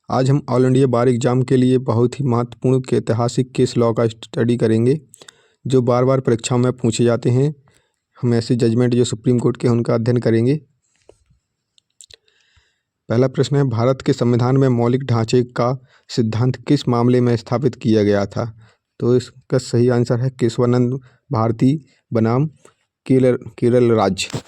आज हम all India बार exam के लिए बहुत ही महत्वपूर्ण के ऐतिहासिक केस लॉ का स्टडी करेंगे जो बार बार परीक्षाओं में पूछे जाते हैं। हम ऐसे जजमेंट जो सुप्रीम कोर्ट के उनका अध्ययन करेंगे। पहला प्रश्न है, भारत के संविधान में मौलिक ढांचे का सिद्धांत किस मामले में स्थापित किया गया था? तो इसका सही आंसर है केशवानंद भारती बनाम केरल राज्य।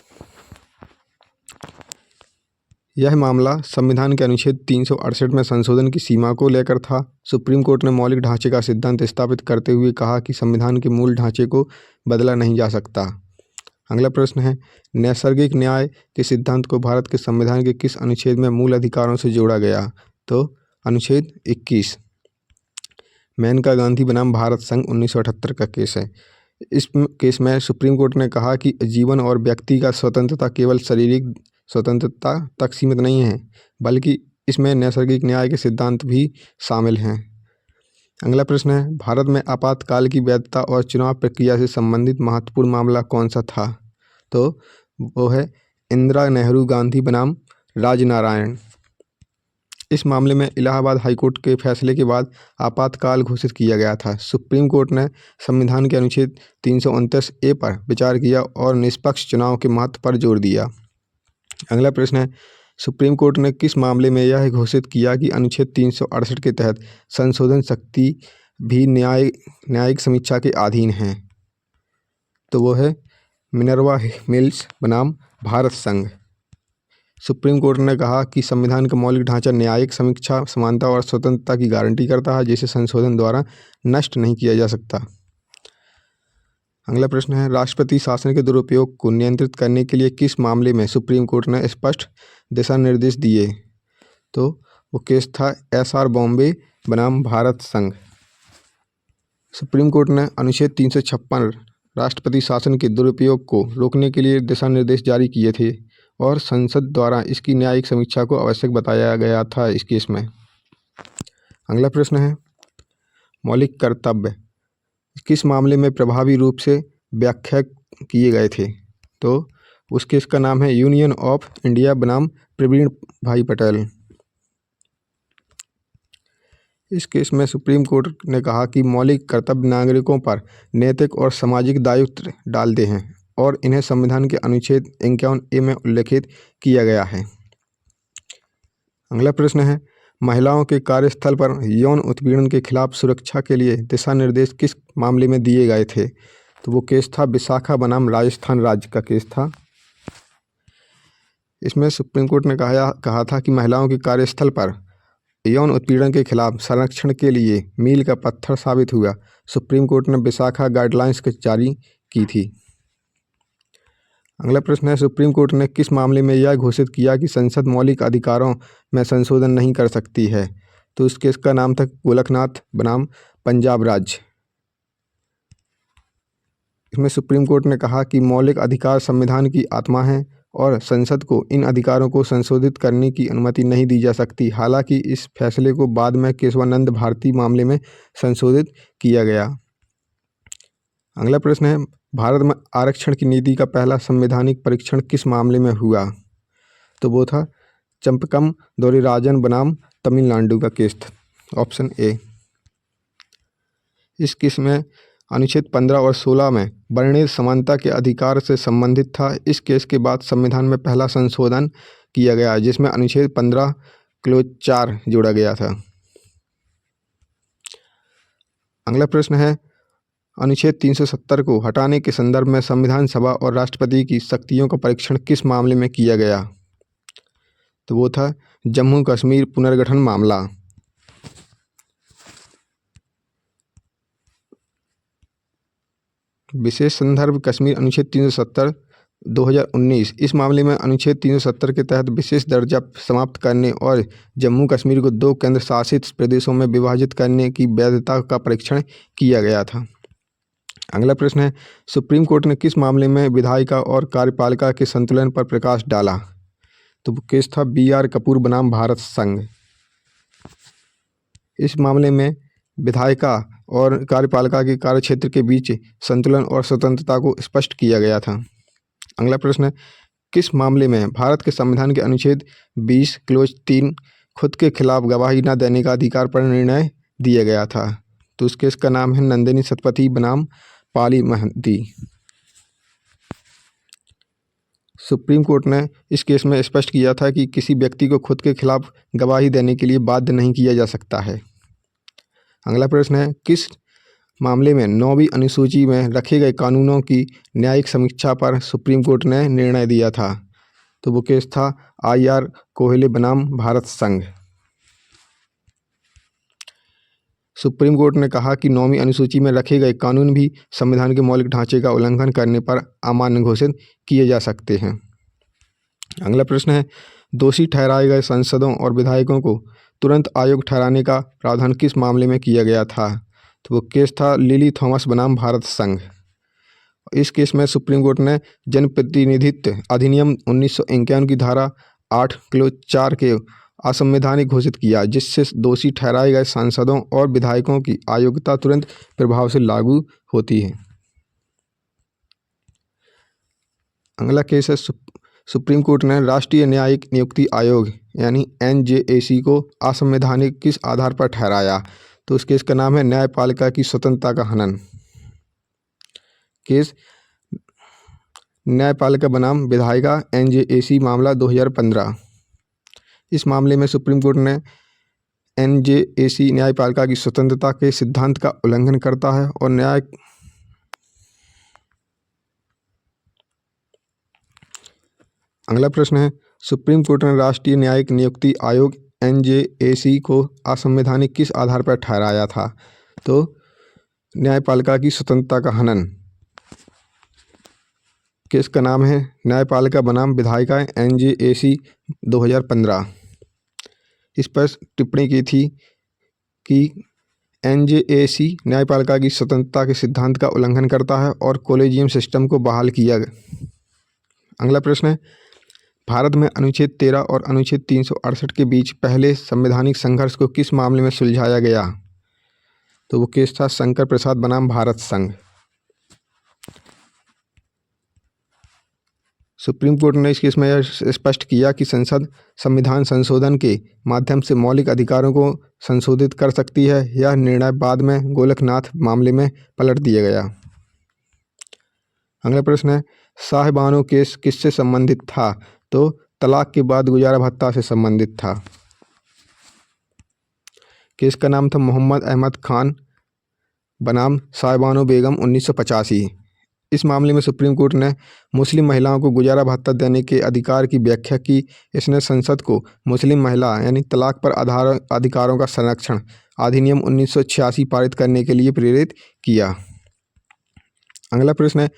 यह मामला संविधान के अनुच्छेद 368 में संशोधन की सीमा को लेकर था। सुप्रीम कोर्ट ने मौलिक ढांचे का सिद्धांत स्थापित करते हुए कहा कि संविधान के मूल ढांचे को बदला नहीं जा सकता। अगला प्रश्न है, नैसर्गिक न्याय के सिद्धांत को भारत के संविधान के किस अनुच्छेद में मूल अधिकारों से जोड़ा गया? तो अनुच्छेद 21। मेनका गांधी बनाम भारत संघ 1978 का केस है। इस केस में सुप्रीम कोर्ट ने कहा कि जीवन और व्यक्ति का स्वतंत्रता केवल शारीरिक स्वतंत्रता तक सीमित नहीं है, बल्कि इसमें नैसर्गिक न्याय के सिद्धांत भी शामिल हैं। अगला प्रश्न है, भारत में आपातकाल की वैधता और चुनाव प्रक्रिया से संबंधित महत्वपूर्ण मामला कौन सा था? तो वो है इंदिरा नेहरू गांधी बनाम राजनारायण। इस मामले में इलाहाबाद हाईकोर्ट के फैसले के बाद आपातकाल घोषित किया गया था। सुप्रीम कोर्ट ने संविधान के अनुच्छेद 329A पर विचार किया और निष्पक्ष चुनाव के महत्व पर जोर दिया। अगला प्रश्न है, सुप्रीम कोर्ट ने किस मामले में यह घोषित किया कि अनुच्छेद 368 के तहत संशोधन शक्ति भी न्यायिक समीक्षा के अधीन है? तो वो है मिनर्वा मिल्स बनाम भारत संघ। सुप्रीम कोर्ट ने कहा कि संविधान का मौलिक ढांचा न्यायिक समीक्षा, समानता और स्वतंत्रता की गारंटी करता है, जिसे संशोधन द्वारा नष्ट नहीं किया जा सकता। अगला प्रश्न है, राष्ट्रपति शासन के दुरुपयोग को नियंत्रित करने के लिए किस मामले में सुप्रीम कोर्ट ने स्पष्ट दिशा निर्देश दिए? तो वो केस था SR बॉम्बे बनाम भारत संघ। सुप्रीम कोर्ट ने अनुच्छेद 356 राष्ट्रपति शासन के दुरुपयोग को रोकने के लिए दिशा निर्देश जारी किए थे और संसद द्वारा इसकी न्यायिक समीक्षा को आवश्यक बताया गया था इस केस में। अगला प्रश्न है, मौलिक कर्तव्य किस मामले में प्रभावी रूप से व्याख्या किए गए थे? तो उस केस का नाम है यूनियन ऑफ इंडिया बनाम प्रवीण भाई पटेल। इस केस में सुप्रीम कोर्ट ने कहा कि मौलिक कर्तव्य नागरिकों पर नैतिक और सामाजिक दायित्व डालते हैं और इन्हें संविधान के अनुच्छेद 51A में उल्लेखित किया गया है। अगला प्रश्न है, महिलाओं के कार्यस्थल पर यौन उत्पीड़न के खिलाफ सुरक्षा के लिए दिशा निर्देश किस मामले में दिए गए थे? तो वो केस था विशाखा बनाम राजस्थान राज्य का केस था। इसमें सुप्रीम कोर्ट ने कहा था कि महिलाओं के कार्यस्थल पर यौन उत्पीड़न के खिलाफ संरक्षण के लिए मील का पत्थर साबित हुआ। सुप्रीम कोर्ट ने विशाखा गाइडलाइंस जारी की थी। अगला प्रश्न है, सुप्रीम कोर्ट ने किस मामले में यह घोषित किया कि संसद मौलिक अधिकारों में संशोधन नहीं कर सकती है? तो इस केस का नाम था गोलकनाथ बनाम पंजाब राज्य। इसमें सुप्रीम कोर्ट ने कहा कि मौलिक अधिकार संविधान की आत्मा है और संसद को इन अधिकारों को संशोधित करने की अनुमति नहीं दी जा सकती। हालांकि इस फैसले को बाद में केशवानंद भारती मामले में संशोधित किया गया। अगला प्रश्न है, भारत में आरक्षण की नीति का पहला संवैधानिक परीक्षण किस मामले में हुआ? तो वो था चंपकम दोरीराजन बनाम तमिलनाडु का केस था, ऑप्शन ए। इस केस में अनुच्छेद 15 और 16 में वर्णीय समानता के अधिकार से संबंधित था। इस केस के बाद संविधान में पहला संशोधन किया गया जिसमें अनुच्छेद 15 क्लोज 4 जोड़ा गया था। अगला प्रश्न है, अनुच्छेद 370 को हटाने के संदर्भ में संविधान सभा और राष्ट्रपति की शक्तियों का परीक्षण किस मामले में किया गया? तो वो था जम्मू कश्मीर पुनर्गठन मामला। विशेष संदर्भ कश्मीर अनुच्छेद 370 2019। इस मामले में अनुच्छेद 370 के तहत विशेष दर्जा समाप्त करने और जम्मू कश्मीर को 2 केंद्र शासित प्रदेशों में विभाजित करने की वैधता का परीक्षण किया गया था। अगला प्रश्न है, सुप्रीम कोर्ट ने किस मामले में विधायिका और कार्यपालिका के संतुलन पर प्रकाश डाला? तो केस था BR कपूर बनाम भारत संघ। इस मामले में विधायिका और कार्यपालिका के कार्यक्षेत्र के बीच संतुलन और स्वतंत्रता को स्पष्ट किया गया था। अगला प्रश्न है, किस मामले में भारत के संविधान के अनुच्छेद 20 क्लोज 3 खुद के खिलाफ गवाही न देने का अधिकार पर निर्णय दिया गया था। तो उस केस का नाम है नंदिनी सतपथी बनाम पाली महंती। सुप्रीम कोर्ट ने इस केस में स्पष्ट किया था कि किसी व्यक्ति को खुद के खिलाफ गवाही देने के लिए बाध्य नहीं किया जा सकता है। अगला प्रश्न है, किस मामले में 9वीं अनुसूची में रखे गए कानूनों की न्यायिक समीक्षा पर सुप्रीम कोर्ट ने निर्णय दिया था? तो वो केस था IR कोहले बनाम भारत संघ। सुप्रीम कोर्ट ने कहा कि 9वीं अनुसूची में रखे गए कानून भी संविधान के मौलिक ढांचे का उल्लंघन करने पर अमान्य घोषित किए जा सकते हैं। अगला प्रश्न है, दोषी ठहराए गए सांसदों और विधायकों को तुरंत आयोग ठहराने का प्रावधान किस मामले में किया गया था? तो वो केस था लिली थॉमस बनाम भारत संघ। इस केस में सुप्रीम कोर्ट ने जनप्रतिनिधित्व अधिनियम 1951 की धारा 8 किलो 4 के असंवैधानिक घोषित किया, जिससे दोषी ठहराए गए सांसदों और विधायकों की अयोग्यता तुरंत प्रभाव से लागू होती है। अगला केस है, सुप्रीम कोर्ट ने राष्ट्रीय न्यायिक नियुक्ति आयोग यानी NJAC को असंवैधानिक किस आधार पर ठहराया? तो उस केस का नाम है न्यायपालिका की स्वतंत्रता का हनन। केस न्यायपालिका बनाम विधायिका NJAC मामला 2015। इस मामले में सुप्रीम कोर्ट ने NJAC न्यायपालिका की स्वतंत्रता के सिद्धांत का उल्लंघन करता है और अगला प्रश्न है, सुप्रीम कोर्ट ने राष्ट्रीय न्यायिक नियुक्ति आयोग NJAC को असंवैधानिक किस आधार पर ठहराया था? तो न्यायपालिका की स्वतंत्रता का हनन। केस का नाम है न्यायपालिका बनाम विधायिका NJAC 2015। इस पर टिप्पणी की थी कि NJAC न्यायपालिका की स्वतंत्रता के सिद्धांत का उल्लंघन करता है और कॉलेजियम सिस्टम को बहाल किया। अगला प्रश्न है, भारत में अनुच्छेद 13 और अनुच्छेद 368 के बीच पहले संवैधानिक संघर्ष को किस मामले में सुलझाया गया? तो वो केस था शंकर प्रसाद बनाम भारत संघ। सुप्रीम कोर्ट ने इस केस में यह स्पष्ट किया कि संसद संविधान संशोधन के माध्यम से मौलिक अधिकारों को संशोधित कर सकती है। यह निर्णय बाद में गोलकनाथ मामले में पलट दिया गया। अगला प्रश्न है, साहिबानो केस किससे संबंधित था? तो तलाक के बाद गुजारा भत्ता से संबंधित था। केस का नाम था मोहम्मद अहमद खान बनाम साहिबानो बेगम 1985। इस मामले में सुप्रीम कोर्ट ने मुस्लिम महिलाओं को गुजारा भत्ता देने के अधिकार की व्याख्या की। इसने संसद को मुस्लिम महिला यानी तलाक पर आधार अधिकारों का संरक्षण अधिनियम 1986 पारित करने के लिए प्रेरित किया। अगला प्रश्न है,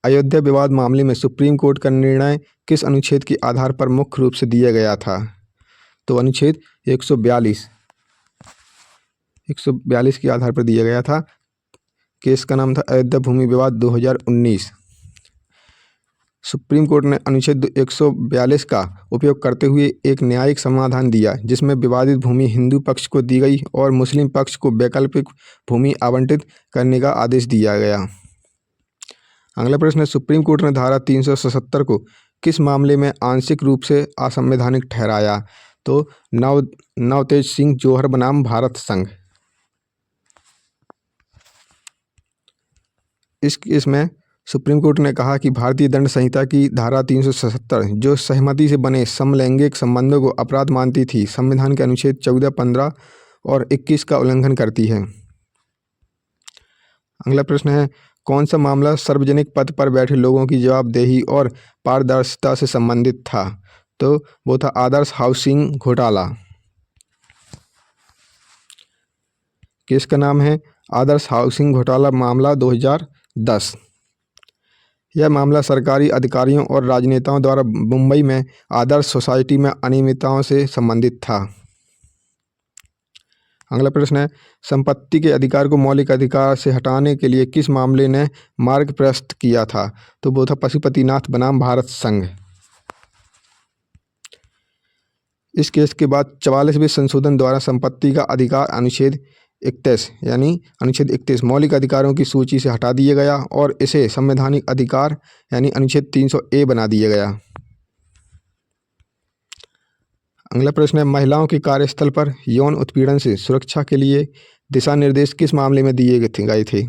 अयोध्या विवाद मामले में सुप्रीम कोर्ट का निर्णय किस अनुच्छेद के आधार पर मुख्य रूप से दिया गया था? तो अनुच्छेद 142 के आधार पर दिया गया था। केस का नाम था अयोध्या भूमि विवाद 2019। सुप्रीम कोर्ट ने अनुच्छेद 142 का उपयोग करते हुए एक न्यायिक समाधान दिया, जिसमें विवादित भूमि हिंदू पक्ष को दी गई और मुस्लिम पक्ष को वैकल्पिक भूमि आवंटित करने का आदेश दिया गया। अगला प्रश्न है, सुप्रीम कोर्ट ने धारा 377 को किस मामले में आंशिक रूप से असंवैधानिक ठहराया? तो नवतेज सिंह जौहर बनाम भारत संघ। इस केस में सुप्रीम कोर्ट ने कहा कि भारतीय दंड संहिता की धारा 377 जो सहमति से बने समलैंगिक संबंधों को अपराध मानती थी, संविधान के अनुच्छेद 14, 15 और 21 का उल्लंघन करती है। अगला प्रश्न है, कौन सा मामला सार्वजनिक पद पर बैठे लोगों की जवाबदेही और पारदर्शिता से संबंधित था? तो वो था आदर्श हाउसिंग घोटाला। केस का नाम है आदर्श हाउसिंग घोटाला मामला 2010। यह मामला सरकारी अधिकारियों और राजनेताओं द्वारा मुंबई में आदर्श सोसाइटी में अनियमितताओं से संबंधित था। अगला प्रश्न है, संपत्ति के अधिकार को मौलिक अधिकार से हटाने के लिए किस मामले ने मार्ग प्रशस्त किया था? तो वो था पशुपतिनाथ बनाम भारत संघ। इस केस के बाद 44वें संशोधन द्वारा संपत्ति का अधिकार अनुच्छेद 31 मौलिक अधिकारों की सूची से हटा दिया गया और इसे संवैधानिक अधिकार यानी अनुच्छेद 300A बना दिया गया। अगला प्रश्न है, महिलाओं के कार्यस्थल पर यौन उत्पीड़न से सुरक्षा के लिए दिशा निर्देश किस मामले में दिए गए थे?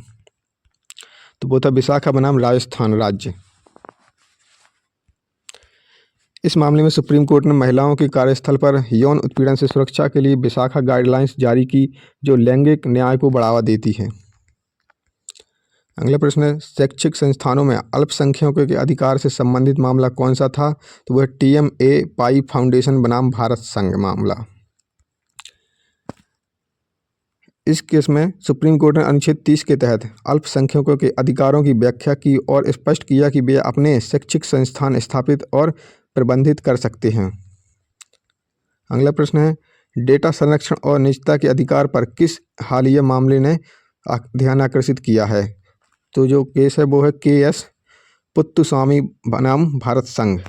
तो वो था विशाखा बनाम राजस्थान राज्य। इस मामले में सुप्रीम कोर्ट ने महिलाओं के कार्यस्थल पर यौन उत्पीड़न से सुरक्षा के लिए विशाखा गाइडलाइंस जारी की, जो लैंगिक न्याय को बढ़ावा देती है। अगला प्रश्न है, शैक्षिक संस्थानों में अल्पसंख्यकों के अधिकार से संबंधित मामला कौन सा था? तो वह TMA पाई फाउंडेशन बनाम भारत संघ मामला। इस केस में सुप्रीम कोर्ट ने अनुच्छेद 30 के तहत अल्पसंख्यकों के अधिकारों की व्याख्या की और स्पष्ट किया कि वे अपने शैक्षिक संस्थान स्थापित और प्रबंधित कर सकते हैं। अगला प्रश्न है, डेटा संरक्षण और निजता के अधिकार पर किस हालिया मामले ने ध्यान आकर्षित किया है? तो जो केस है वो है KS पुत्तुस्वामी बनाम भारत संघ।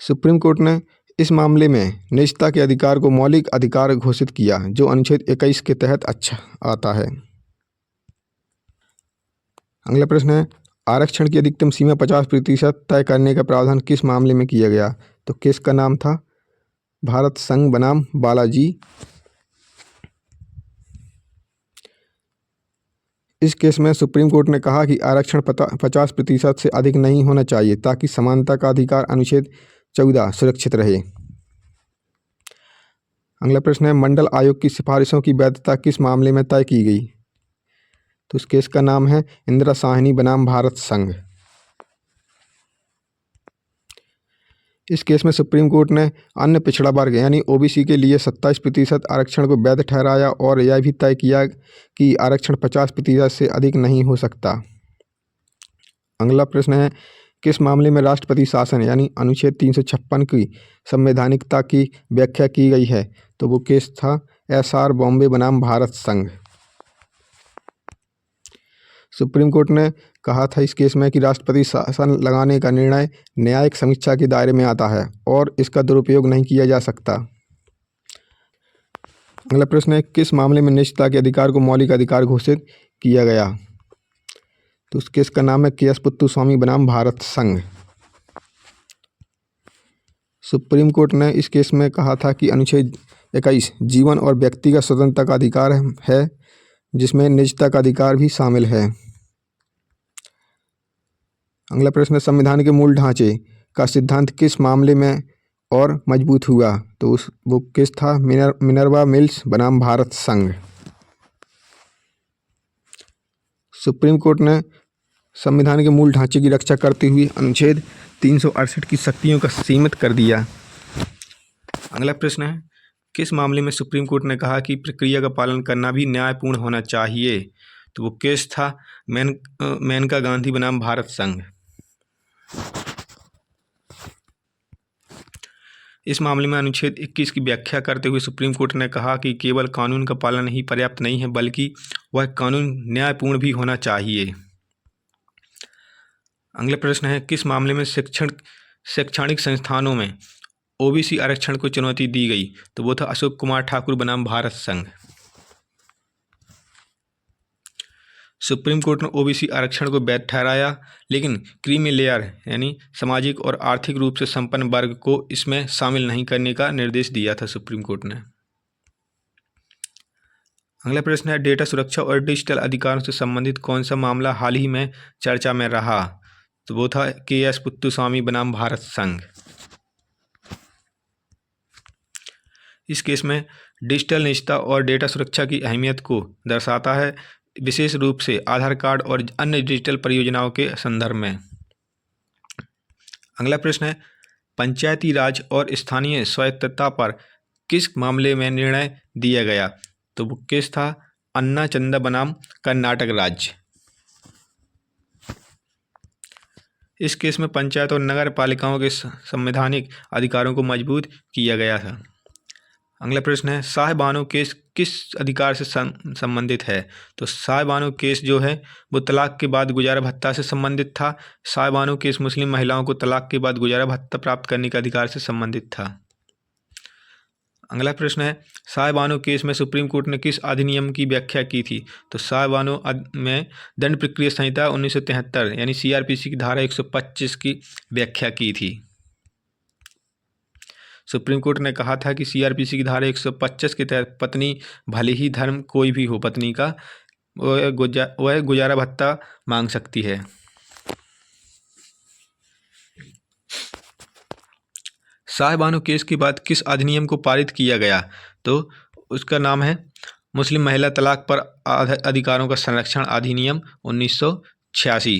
सुप्रीम कोर्ट ने इस मामले में निजता के अधिकार को मौलिक अधिकार घोषित किया, जो अनुच्छेद 21 के तहत आता है। अगला प्रश्न है, आरक्षण की अधिकतम सीमा 50% तय करने का प्रावधान किस मामले में किया गया? तो केस का नाम था भारत संघ बनाम बालाजी। इस केस में सुप्रीम कोर्ट ने कहा कि आरक्षण 50% से अधिक नहीं होना चाहिए, ताकि समानता का अधिकार अनुच्छेद 14 सुरक्षित रहे। अगला प्रश्न है, मंडल आयोग की सिफारिशों की वैधता किस मामले में तय की गई? तो इस केस का नाम है इंदिरा साहनी बनाम भारत संघ। इस केस में सुप्रीम कोर्ट ने अन्य पिछड़ा वर्ग यानी OBC के लिए 27% आरक्षण को वैध ठहराया और यह भी तय किया कि आरक्षण 50% से अधिक नहीं हो सकता। अगला प्रश्न है, किस मामले में राष्ट्रपति शासन यानी अनुच्छेद 356 की संवैधानिकता की व्याख्या की गई है? तो वो केस था SR बॉम्बे बनाम भारत संघ। सुप्रीम कोर्ट ने कहा था इस केस में कि राष्ट्रपति शासन लगाने का निर्णय न्यायिक समीक्षा के दायरे में आता है और इसका दुरुपयोग नहीं किया जा सकता। अगला प्रश्न है, किस मामले में निजता के अधिकार को मौलिक अधिकार घोषित किया गया? तो उस केस का नाम है KS पुत्तुस्वामी बनाम भारत संघ। सुप्रीम कोर्ट ने इस केस में कहा था कि अनुच्छेद 21 जीवन और व्यक्तिगत स्वतंत्रता का अधिकार है, जिसमें निजता का अधिकार भी शामिल है। अगला प्रश्न है, संविधान के मूल ढांचे का सिद्धांत किस मामले में और मजबूत हुआ? तो वो केस था मिनर्वा मिल्स बनाम भारत संघ। सुप्रीम कोर्ट ने संविधान के मूल ढांचे की रक्षा करते हुए अनुच्छेद 368 की शक्तियों का सीमित कर दिया। अगला प्रश्न है, किस मामले में सुप्रीम कोर्ट ने कहा कि प्रक्रिया का पालन करना भी न्यायपूर्ण होना चाहिए? तो वो केस था मेनका गांधी बनाम भारत संघ। इस मामले में अनुच्छेद 21 की व्याख्या करते हुए सुप्रीम कोर्ट ने कहा कि केवल कानून का पालन ही पर्याप्त नहीं है, बल्कि वह कानून न्यायपूर्ण भी होना चाहिए। अगला प्रश्न है, किस मामले में शैक्षणिक संस्थानों में OBC आरक्षण को चुनौती दी गई? तो वो था अशोक कुमार ठाकुर बनाम भारत संघ। सुप्रीम कोर्ट ने OBC आरक्षण को वैध ठहराया, लेकिन क्रीमी लेयर यानी सामाजिक और आर्थिक रूप से संपन्न वर्ग को इसमें शामिल नहीं करने का निर्देश दिया था सुप्रीम कोर्ट ने। अगला प्रश्न है, डेटा सुरक्षा और डिजिटल अधिकारों से संबंधित कौन सा मामला हाल ही में चर्चा में रहा? तो वो था KS पुत्तुस्वामी बनाम भारत संघ। इस केस में डिजिटल निजता और डेटा सुरक्षा की अहमियत को दर्शाता है, विशेष रूप से आधार कार्ड और अन्य डिजिटल परियोजनाओं के संदर्भ में। अगला प्रश्न है, पंचायती राज और स्थानीय स्वायत्तता पर किस मामले में निर्णय दिया गया? तो वो केस था अन्ना चंदा बनाम कर्नाटक राज्य। इस केस में पंचायत और नगर पालिकाओं के संवैधानिक अधिकारों को मजबूत किया गया था। अगला प्रश्न है, शाह बानो केस किस अधिकार से संबंधित है? तो शाह बानो केस जो है वो तलाक के बाद गुजारा भत्ता से संबंधित था। शाह बानो केस मुस्लिम महिलाओं को तलाक के बाद गुजारा भत्ता प्राप्त करने के अधिकार से संबंधित था। अगला प्रश्न है, शाह बानो केस में सुप्रीम कोर्ट ने किस अधिनियम की व्याख्या की थी? तो शाह बानो में दंड प्रक्रिया संहिता 1973 यानी CRPC की धारा 125 की व्याख्या की थी। सुप्रीम कोर्ट ने कहा था कि सीआरपीसी की धारा 125 के तहत पत्नी, भले ही धर्म कोई भी हो पत्नी का, वह गुजारा भत्ता मांग सकती है। शाहबानो केस के बाद किस अधिनियम को पारित किया गया? तो उसका नाम है मुस्लिम महिला तलाक पर अधिकारों का संरक्षण अधिनियम 1986।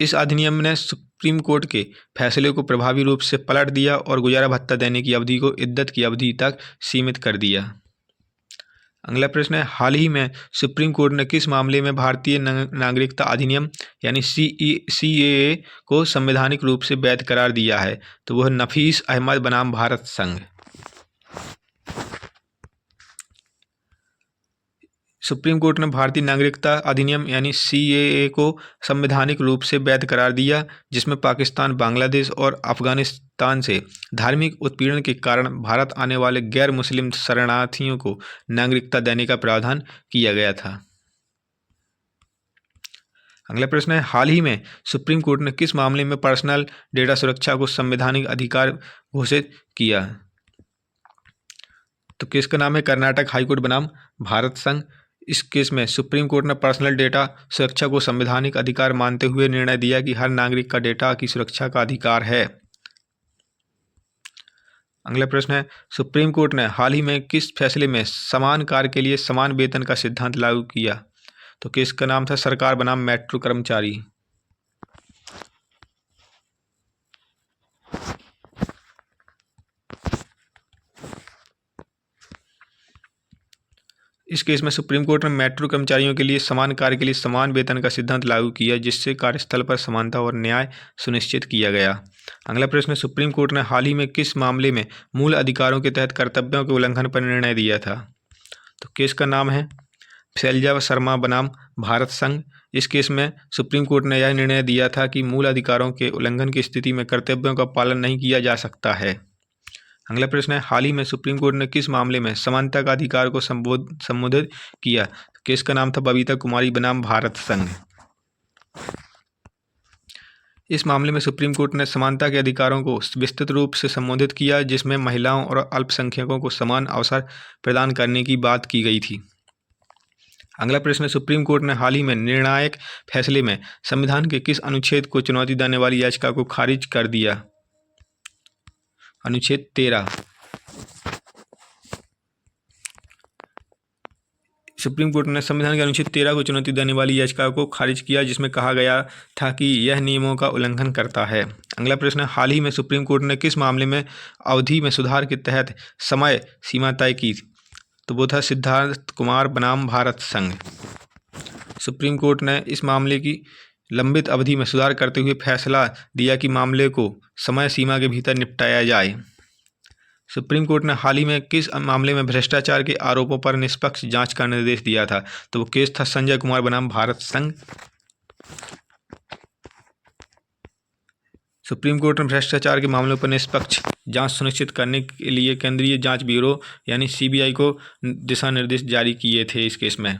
इस अधिनियम ने सुप्रीम कोर्ट के फैसले को प्रभावी रूप से पलट दिया और गुजारा भत्ता देने की अवधि को इद्दत की अवधि तक सीमित कर दिया। अगला प्रश्न है, हाल ही में सुप्रीम कोर्ट ने किस मामले में भारतीय नागरिकता अधिनियम यानी CAA को संवैधानिक रूप से वैध करार दिया है? तो वह नफीस अहमद बनाम भारत संघ। सुप्रीम कोर्ट ने भारतीय नागरिकता अधिनियम यानी CAA को संवैधानिक रूप से वैध करार दिया, जिसमें पाकिस्तान, बांग्लादेश और अफगानिस्तान से धार्मिक उत्पीड़न के कारण भारत आने वाले गैर मुस्लिम शरणार्थियों को नागरिकता देने का प्रावधान किया गया था। अगला प्रश्न है, हाल ही में सुप्रीम कोर्ट ने किस मामले में पर्सनल डेटा सुरक्षा को संवैधानिक अधिकार घोषित किया? तो केस का नाम है कर्नाटक हाईकोर्ट बनाम भारत संघ। इस केस में सुप्रीम कोर्ट ने पर्सनल डेटा सुरक्षा को संवैधानिक अधिकार मानते हुए निर्णय दिया कि हर नागरिक का डेटा की सुरक्षा का अधिकार है। अगला प्रश्न है, सुप्रीम कोर्ट ने हाल ही में किस फैसले में समान कार्य के लिए समान वेतन का सिद्धांत लागू किया? तो केस का नाम था सरकार बनाम मेट्रो कर्मचारी। इस केस में सुप्रीम कोर्ट ने मेट्रो कर्मचारियों के लिए समान कार्य के लिए समान वेतन का सिद्धांत लागू किया, जिससे कार्यस्थल पर समानता और न्याय सुनिश्चित किया गया। अगला प्रश्न, सुप्रीम कोर्ट ने हाल ही में किस मामले में मूल अधिकारों के तहत कर्तव्यों के उल्लंघन पर निर्णय दिया था? तो केस का नाम है शैलजा शर्मा बनाम भारत संघ। इस केस में सुप्रीम कोर्ट ने यह निर्णय दिया था कि मूल अधिकारों के उल्लंघन की स्थिति में कर्तव्यों का पालन नहीं किया जा सकता है। अगला प्रश्न है, हाल ही में सुप्रीम कोर्ट ने किस मामले में समानता का अधिकार को संबोधित किया? केस का नाम था बबीता कुमारी बनाम भारत संघ। इस मामले में सुप्रीम कोर्ट ने समानता के अधिकारों को विस्तृत रूप से संबोधित किया, जिसमें महिलाओं और अल्पसंख्यकों को समान अवसर प्रदान करने की बात की गई थी। अगला प्रश्न, सुप्रीम कोर्ट ने हाल ही में निर्णायक फैसले में संविधान के किस अनुच्छेद को चुनौती देने वाली याचिका को खारिज कर दिया? अनुच्छेद 13। सुप्रीम कोर्ट ने संविधान के अनुच्छेद 13 को चुनौती देने वाली याचिका को खारिज किया, जिसमें कहा गया था कि यह नियमों का उल्लंघन करता है। अगला प्रश्न, हाल ही में सुप्रीम कोर्ट ने किस मामले में अवधि में सुधार के तहत समय सीमा तय की? तो वो था सिद्धार्थ कुमार बनाम भारत संघ। सुप्रीम कोर्ट ने इस मामले की लंबित अवधि में सुधार करते हुए फैसला दिया कि मामले को समय सीमा के भीतर निपटाया जाए। सुप्रीम कोर्ट ने हाल ही में किस मामले में भ्रष्टाचार के आरोपों पर निष्पक्ष जांच का निर्देश दिया था? तो वो केस था संजय कुमार बनाम भारत संघ। सुप्रीम कोर्ट ने भ्रष्टाचार के मामलों पर निष्पक्ष जांच सुनिश्चित करने के लिए केंद्रीय जांच ब्यूरो यानी CBI को दिशा निर्देश जारी किए थे इस केस में।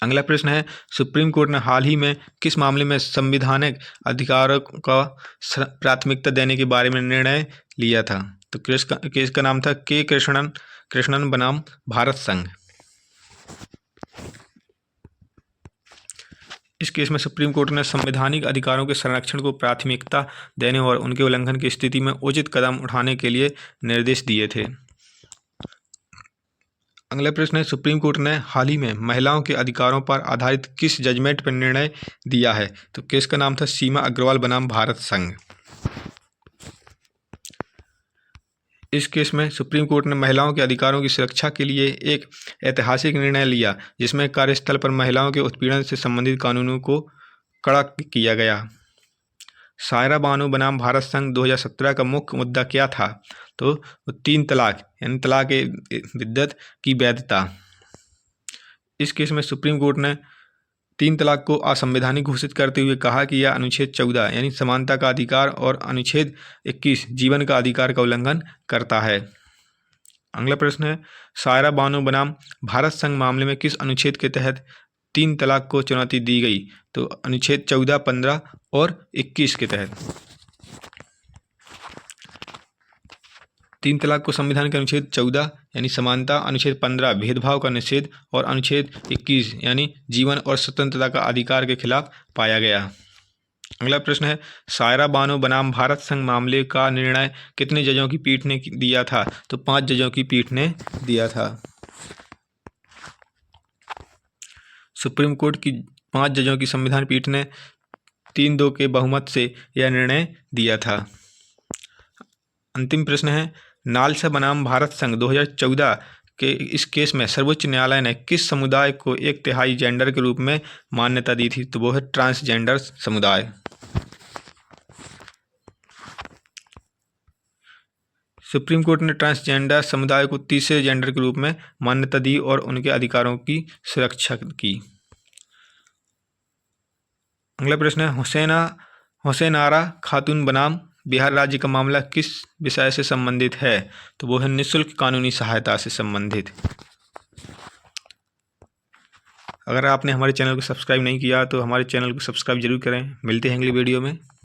अगला प्रश्न है, सुप्रीम कोर्ट ने हाल ही में किस मामले में संवैधानिक अधिकारों का प्राथमिकता देने के बारे में निर्णय लिया था? तो केस का नाम था के कृष्णन बनाम भारत संघ। इस केस में सुप्रीम कोर्ट ने संवैधानिक अधिकारों के संरक्षण को प्राथमिकता देने और उनके उल्लंघन की स्थिति में उचित कदम उठाने के लिए निर्देश दिए थे। अगला प्रश्न है, सुप्रीम कोर्ट ने हाल ही में महिलाओं के अधिकारों पर आधारित किस जजमेंट पर निर्णय दिया है? तो केस का नाम था सीमा अग्रवाल बनाम भारत संघ। इस केस में सुप्रीम कोर्ट ने महिलाओं के अधिकारों की सुरक्षा के लिए एक ऐतिहासिक निर्णय लिया, जिसमें कार्यस्थल पर महिलाओं के उत्पीड़न से संबंधित कानूनों को कड़ा किया गया। सायरा बानो बनाम भारत संघ 2017 का मुख्य मुद्दा क्या था? तो 3 तलाक यानी तलाक ए बिद्दत की वैधता। इस केस में सुप्रीम कोर्ट ने 3 तलाक को असंवैधानिक घोषित करते हुए कहा कि यह अनुच्छेद 14 यानी समानता का अधिकार और अनुच्छेद 21 जीवन का अधिकार का उल्लंघन करता है। अगला प्रश्न है, सायरा बानो बनाम भारत संघ मामले में किस अनुच्छेद के तहत 3 तलाक को चुनौती दी गई? तो अनुच्छेद 14, 15 और 21 के तहत। 3 तलाक को संविधान के अनुच्छेद 14 यानी समानता, अनुच्छेद 15 भेदभाव का निषेध और अनुच्छेद 21 यानी जीवन और स्वतंत्रता का अधिकार के खिलाफ पाया गया। अगला प्रश्न है, सायरा बानो बनाम भारत संघ मामले का निर्णय कितने जजों की पीठ ने दिया था? तो 5 जजों की पीठ ने दिया था। सुप्रीम कोर्ट की 5 जजों की संविधान पीठ ने 3-2 के बहुमत से यह निर्णय दिया था। अंतिम प्रश्न है, नालसा बनाम भारत संघ 2014 के इस केस में सर्वोच्च न्यायालय ने किस समुदाय को 1/3 जेंडर के रूप में मान्यता दी थी? तो वो है ट्रांसजेंडर समुदाय। सुप्रीम कोर्ट ने ट्रांसजेंडर समुदाय को तीसरे जेंडर के रूप में मान्यता दी और उनके अधिकारों की सुरक्षा की। अगला प्रश्न है, हुसैनारा खातून बनाम बिहार राज्य का मामला किस विषय से संबंधित है? तो वो है निःशुल्क कानूनी सहायता से संबंधित। अगर आपने हमारे चैनल को सब्सक्राइब नहीं किया तो हमारे चैनल को सब्सक्राइब जरूर करें। मिलते हैं अगली वीडियो में।